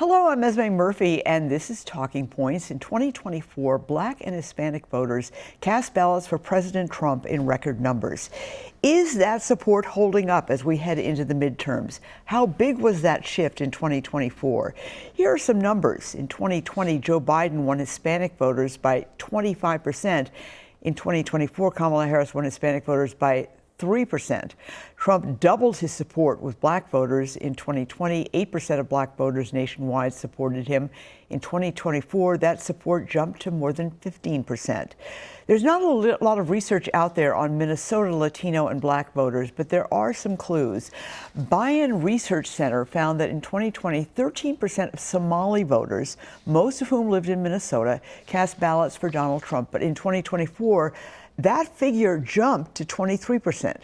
Hello, I'm Esme Murphy, and this is Talking Points. In 2024, Black and Hispanic voters cast ballots for President Trump in record numbers. Is that support holding up as we head into the midterms? How big was that shift in 2024? Here are some numbers. In 2020, Joe Biden won Hispanic voters by 25%. In 2024, Kamala Harris won Hispanic voters by 3%. Trump doubled his support with black voters. In 2020, 8% of black voters nationwide supported him. In 2024, that support jumped to more than 15%. There's not a lot of research out there on Minnesota Latino and black voters, but there are some clues. Bayan Research Center found that in 2020, 13% of Somali voters, most of whom lived in Minnesota, cast ballots for Donald Trump. But in 2024, that figure jumped to 23%.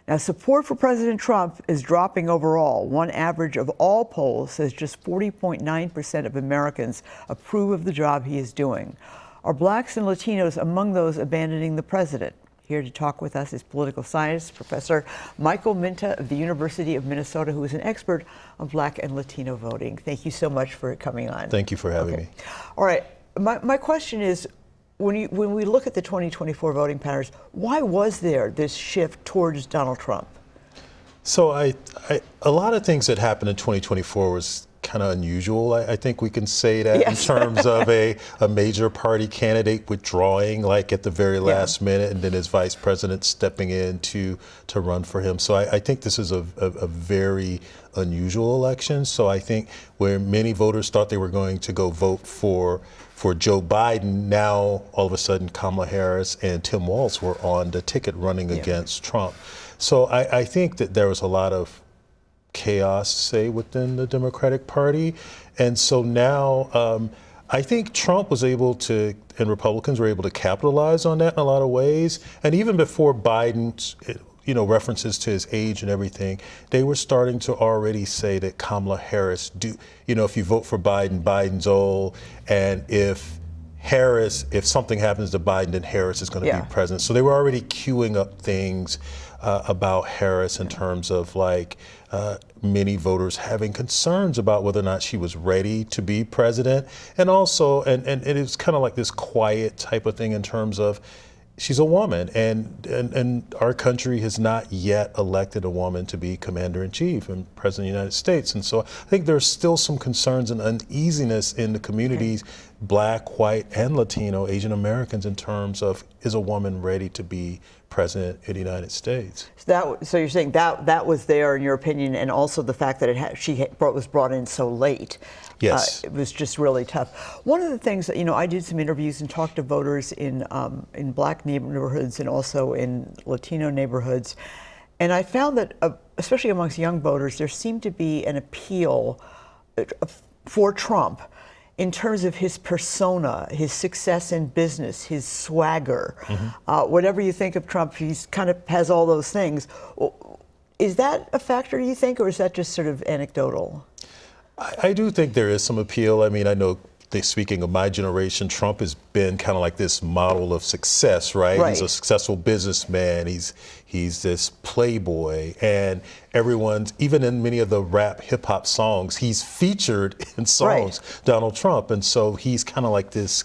Now, support for President Trump is dropping overall. One average of all polls says just 40.9% of Americans approve of the job he is doing. Are blacks and Latinos among those abandoning the president? Here to talk with us is political science professor Michael Minta of the University of Minnesota, who is an expert on black and Latino voting. Thank you so much for coming on. Thank you for having me. All right, my question is, when we look at the 2024 voting patterns, why was there this shift towards Donald Trump? So a lot of things that happened in 2024 was kind of unusual. I think we can say that, yes. In terms of a major party candidate withdrawing like at the very last minute, and then his vice president stepping in to run for him. So I think this is a very unusual election. So I think where many voters thought they were going to go vote for Joe Biden, now all of a sudden Kamala Harris and Tim Walz were on the ticket running against Trump. So I think that there was a lot of chaos, say, within the Democratic Party. And so now I think Trump was able to, and Republicans were able to capitalize on that in a lot of ways. And even before Biden's references to his age and everything, they were starting to already say that Kamala Harris, if you vote for Biden, Biden's old, and if something happens to Biden, then Harris is going to be president. So they were already queuing up things about Harris in terms of many voters having concerns about whether or not she was ready to be president. And also, and it is kind of like this quiet type of thing in terms of she's a woman, and our country has not yet elected a woman to be commander-in-chief and president of the United States. And so I think there's still some concerns and uneasiness in the communities, black, white, and Latino, Asian Americans, in terms of, is a woman ready to be president of the United States? So you're saying that was there in your opinion, and also the fact that she was brought in so late. Yes. It was just really tough. One of the things that, I did some interviews and talked to voters in black neighborhoods and also in Latino neighborhoods. And I found that, especially amongst young voters, there seemed to be an appeal for Trump in terms of his persona, his success in business, his swagger. Whatever you think of Trump, he's kind of has all those things. Is that a factor, do you think, or is that just sort of anecdotal? I do think there is some appeal. I mean, I know, speaking of my generation, Trump has been kind of like this model of success, right? He's a successful businessman. He's this playboy, and even in many of the rap hip hop songs, he's featured in songs, Donald Trump. And so he's kind of like this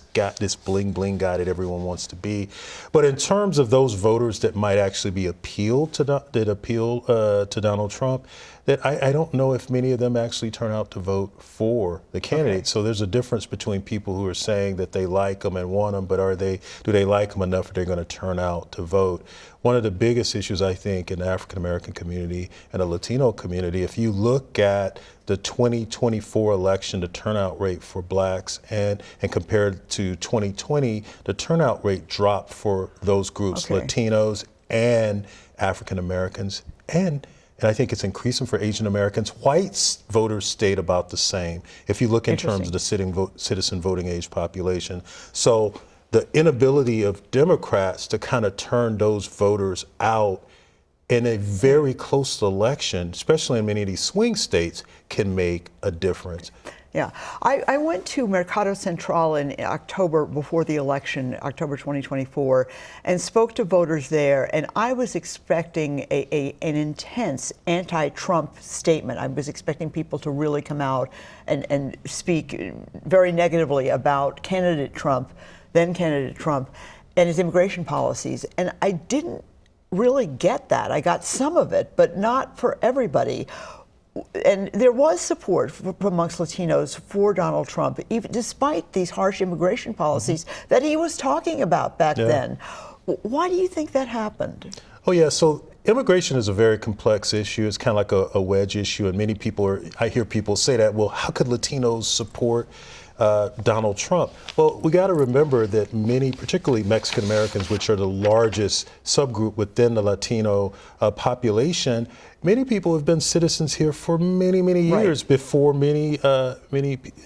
bling bling guy that everyone wants to be. But in terms of those voters that might actually be appealed to Donald Trump, that I don't know if many of them actually turn out to vote for the candidate. So there's a difference between people who are saying that they like him and want him, but do they like him enough that they're going to turn out to vote? One of the biggest issues, I think, in the African American community and the Latino community, if you look at the 2024 election, the turnout rate for blacks, and compared to 2020, the turnout rate dropped for those groups, Latinos and African Americans, and I think it's increasing for Asian Americans. White voters stayed about the same, if you look in terms of the citizen voting age population. So the inability of Democrats to kind of turn those voters out in a very close election, especially in many of these swing states, can make a difference. Yeah, I went to Mercado Central in October before the election, October 2024, and spoke to voters there. And I was expecting an intense anti-Trump statement. I was expecting people to really come out and speak very negatively about candidate Trump, then candidate Trump, and his immigration policies. And I didn't really get that. I got some of it, but not for everybody. And there was support amongst Latinos for Donald Trump, even despite these harsh immigration policies that he was talking about back then. Why do you think that happened? Oh, yeah. So immigration is a very complex issue. It's kind of like a wedge issue. And many people I hear people say that, well, how could Latinos support Donald Trump? Well, we got to remember that many, particularly Mexican Americans, which are the largest subgroup within the Latino population, many people have been citizens here for many, many years before many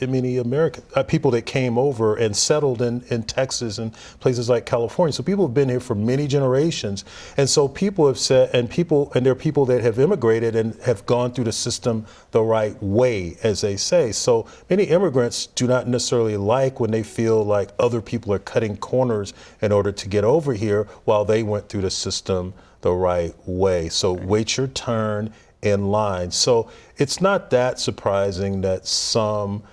American people that came over and settled in Texas and places like California. So people have been here for many generations, and so people have said, and there are people that have immigrated and have gone through the system the right way, as they say. So many immigrants do not necessarily like when they feel like other people are cutting corners in order to get over here while they went through the system the right way. So wait your turn in line. So it's not that surprising that some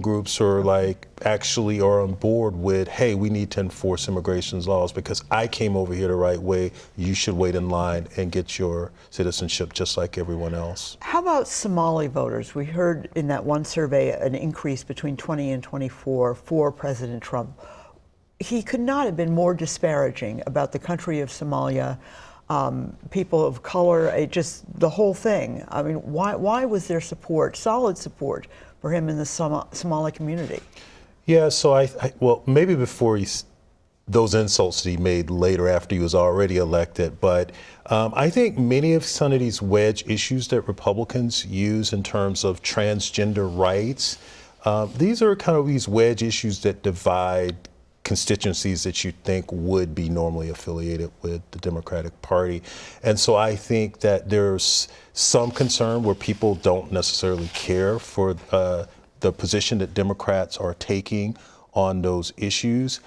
groups are actually are on board with, hey, we need to enforce immigration laws because I came over here the right way. You should wait in line and get your citizenship just like everyone else. How about Somali voters? We heard in that one survey an increase between 20 and 24 for President Trump. He could not have been more disparaging about the country of Somalia, people of color, just the whole thing. I mean, why was there support, solid support, for him in the Somali community? Yeah, so well, maybe before those insults that he made later after he was already elected, but I think many of some of these wedge issues that Republicans use in terms of transgender rights, these are kind of these wedge issues that divide constituencies that you think would be normally affiliated with the Democratic Party. And so I think that there's some concern where people don't necessarily care for the position that Democrats are taking on those issues.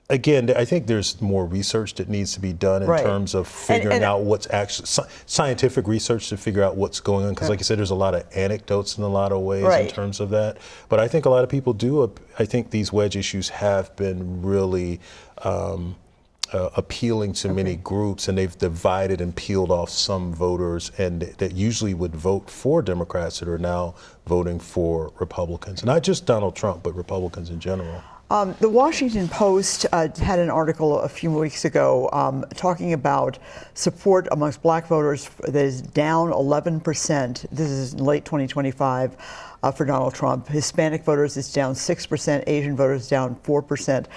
Again, I think there's more research that needs to be done in terms of figuring out what's actually scientific research to figure out what's going on. Because like you said, there's a lot of anecdotes in a lot of ways in terms of that. But I think a lot of people do. I think these wedge issues have been really appealing to many groups, and they've divided and peeled off some voters and that usually would vote for Democrats that are now voting for Republicans. Not just Donald Trump, but Republicans in general. The Washington Post had an article a few weeks ago talking about support amongst black voters that is down 11%. This is in late 2025 for Donald Trump. Hispanic voters is down 6%, Asian voters down 4%.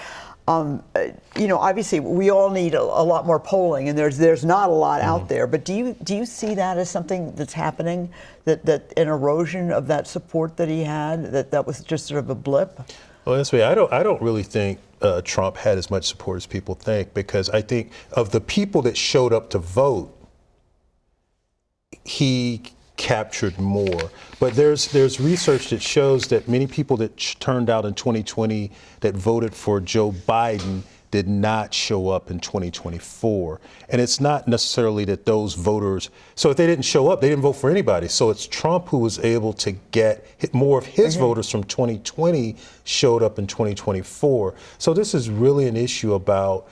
Obviously we all need a lot more polling, and there's not a lot out there. But do you see that as something that's happening, that an erosion of that support that he had, that was just sort of a blip? Well, that's right. I don't really think Trump had as much support as people think, because I think of the people that showed up to vote, he captured more. But there's research that shows that many people that turned out in 2020 that voted for Joe Biden did not show up in 2024. And it's not necessarily that those voters, so if they didn't show up, they didn't vote for anybody. So it's Trump who was able to get more of his voters from 2020 showed up in 2024. So this is really an issue about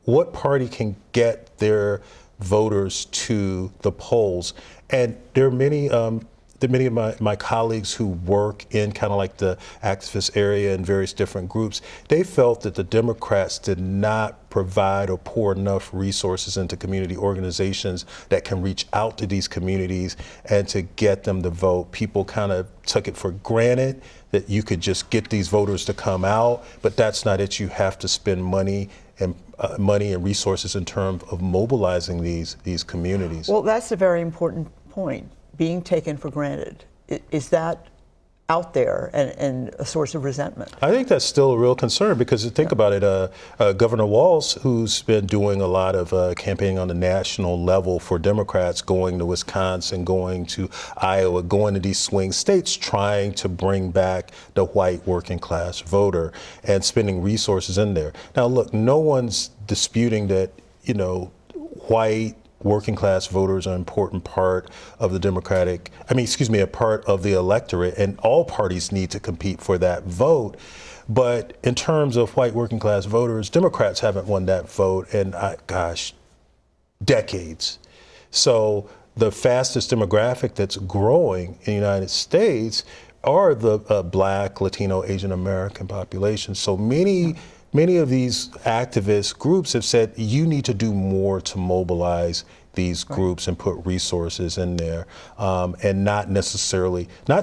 what party can get their voters to the polls. And there are many of my colleagues who work in kind of like the activist area in various different groups, they felt that the Democrats did not provide or pour enough resources into community organizations that can reach out to these communities and to get them to vote. People kind of took it for granted that you could just get these voters to come out, but that's not it. You have to spend money and resources in terms of mobilizing these communities. Well, that's a very important point. Being taken for granted. Is that out there and a source of resentment. I think that's still a real concern because think about it, Governor Walz, who's been doing a lot of campaigning on the national level for Democrats, going to Wisconsin, going to Iowa, going to these swing states, trying to bring back the white working class voter and spending resources in there. Now, look, no one's disputing that, white working class voters are an important part of the a part of the electorate, and all parties need to compete for that vote. But in terms of white working class voters, Democrats haven't won that vote in, decades. So the fastest demographic that's growing in the United States are the Black, Latino, Asian American population. So many of these activist groups have said you need to do more to mobilize these groups and put resources in there, and not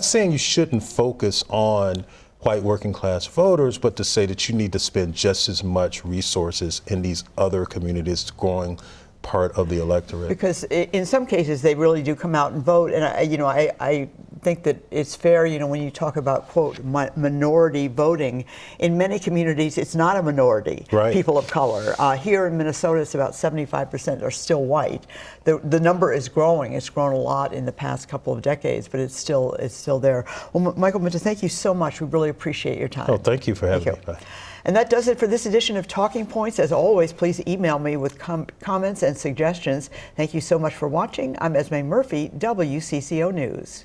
saying you shouldn't focus on white working class voters, but to say that you need to spend just as much resources in these other communities growing part of the electorate. Because in some cases they really do come out and vote, and I think that it's fair, when you talk about, quote, minority voting, in many communities it's not a minority, people of color. Here in Minnesota it's about 75% are still white. The number is growing. It's grown a lot in the past couple of decades, but it's still there. Well, Michael Minta, thank you so much. We really appreciate your time. Oh, thank you for having me. Bye. And that does it for this edition of Talking Points. As always, please email me with comments and suggestions. Thank you so much for watching. I'm Esme Murphy, WCCO News.